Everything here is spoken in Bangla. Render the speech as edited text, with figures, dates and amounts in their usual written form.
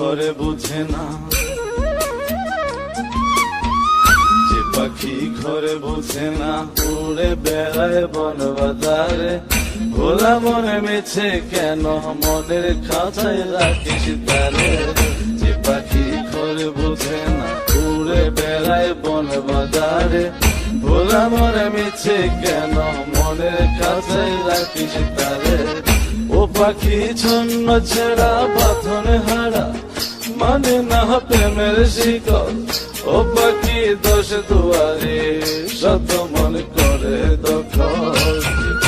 ঘরে বুঝে না, যে পাখি ঘরে বুঝে না, উড়ে বেড়ায় বন বাজারে। ভোলা মনে মিছে কেন মনের খাঁচায় রাখিস তারে। যে পাখি ঘরে বুঝে না, উড়ে বেড়ায় বন বাজারে। ভোলা মনে মিছে কেন মনের খাঁচায় রাখিস তারে। ও পাখি ছন্ন ছেড়া বাঁধন হারা, মানে না প্রেমের শিকল। ও পাখি দোষ দুয়ারে, শত মন করে দখল।